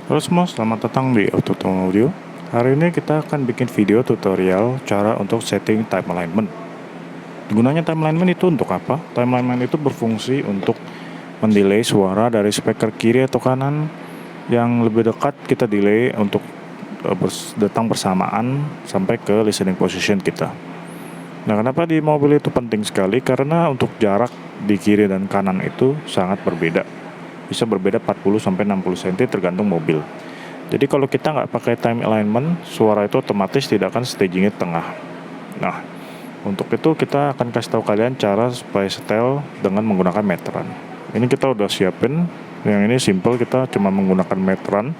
Halo semua, selamat datang di Autotone Audio. Hari ini kita akan bikin video tutorial cara untuk setting time alignment. Gunanya time alignment itu untuk apa? Time alignment itu berfungsi untuk mendelay suara dari speaker kiri atau kanan yang lebih dekat, kita delay untuk datang bersamaan sampai ke listening position kita. Nah, kenapa di mobil itu penting sekali? Karena untuk jarak di kiri dan kanan itu sangat berbeda. Bisa berbeda 40-60 cm tergantung mobil. Jadi kalau kita nggak pakai time alignment, suara itu otomatis tidak akan stagingnya tengah. Nah, untuk itu kita akan kasih tahu kalian cara supaya setel dengan menggunakan meteran. Ini kita udah siapin. Yang ini simple, kita cuma menggunakan meteran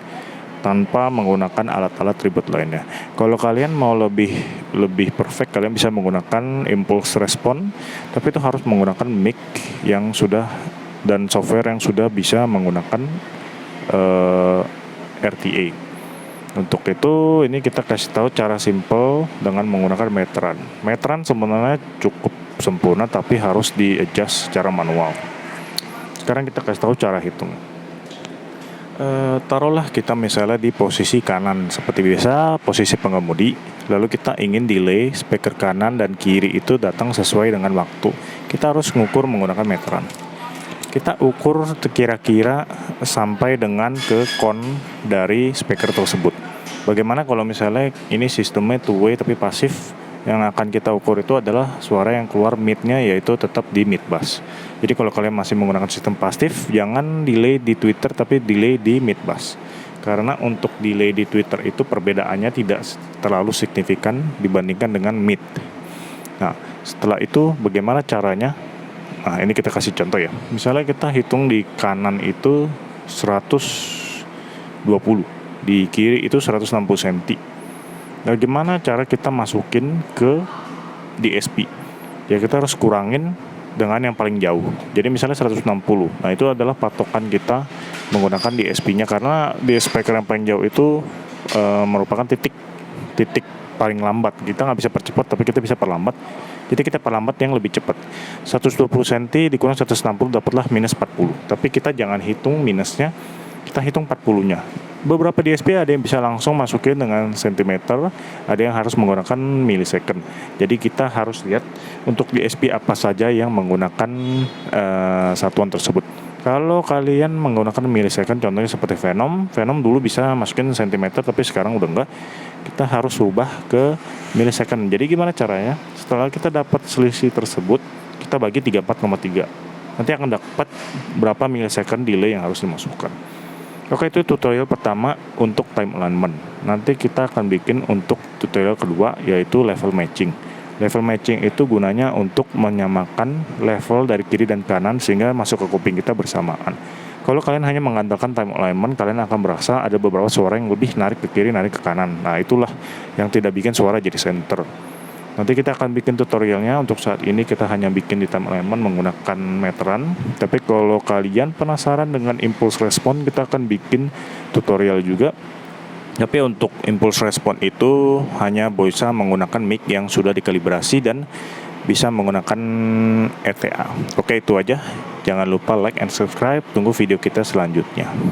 tanpa menggunakan alat-alat ribet lainnya. Kalau kalian mau lebih perfect, kalian bisa menggunakan impulse response, tapi itu harus menggunakan mic yang sudah dan software yang sudah bisa menggunakan RTA. Untuk itu ini kita kasih tahu cara simple dengan menggunakan meteran. Meteran sebenarnya cukup sempurna tapi harus di adjust secara manual. Sekarang kita kasih tahu cara hitung. Taruhlah kita misalnya di posisi kanan seperti biasa, posisi pengemudi. Lalu kita ingin delay speaker kanan dan kiri itu datang sesuai dengan waktu. Kita harus mengukur menggunakan meteran. Kita ukur kira-kira sampai dengan ke kon dari speaker tersebut. Bagaimana kalau misalnya ini sistemnya two way tapi pasif? Yang akan kita ukur itu adalah suara yang keluar mid-nya, yaitu tetap di mid bass. Jadi kalau kalian masih menggunakan sistem pasif, jangan delay di tweeter tapi delay di mid bass. Karena untuk delay di tweeter itu perbedaannya tidak terlalu signifikan dibandingkan dengan mid. Nah, setelah itu bagaimana caranya? Nah, ini kita kasih contoh ya. Misalnya kita hitung di kanan itu 120, di kiri itu 160 cm. Nah, gimana cara kita masukin ke DSP? Ya kita harus kurangin dengan yang paling jauh. Jadi misalnya 160. Nah, itu adalah patokan kita menggunakan DSP-nya, karena di speaker yang paling jauh itu merupakan titik paling lambat. Kita nggak bisa percepat, tapi kita bisa perlambat. Jadi kita perlambat yang lebih cepat. 120 cm dikurang 160 dapatlah minus 40. Tapi kita jangan hitung minusnya, kita hitung 40-nya. Beberapa DSP ada yang bisa langsung masukin dengan sentimeter, ada yang harus menggunakan millisecond. Jadi kita harus lihat untuk DSP apa saja yang menggunakan satuan tersebut. Kalau kalian menggunakan millisecond, contohnya seperti Venom dulu bisa masukin sentimeter, tapi sekarang udah enggak. Kita harus rubah ke millisecond. Jadi gimana caranya? Setelah kita dapat selisih tersebut, kita bagi 34,3. Nanti akan dapat berapa millisecond delay yang harus dimasukkan. Oke, itu tutorial pertama untuk time alignment. Nanti kita akan bikin untuk tutorial kedua, yaitu level matching. Level matching itu gunanya untuk menyamakan level dari kiri dan kanan sehingga masuk ke kuping kita bersamaan. Kalau kalian hanya mengandalkan time alignment, kalian akan merasa ada beberapa suara yang lebih narik ke kiri, narik ke kanan. Nah, itulah yang tidak bikin suara jadi center. Nanti kita akan bikin tutorialnya. Untuk saat ini kita hanya bikin di time alignment menggunakan meteran. Tapi kalau kalian penasaran dengan impulse response, kita akan bikin tutorial juga. Tapi untuk impulse response itu hanya bisa menggunakan mic yang sudah dikalibrasi dan bisa menggunakan RTA. Oke, itu aja. Jangan lupa like and subscribe. Tunggu video kita selanjutnya.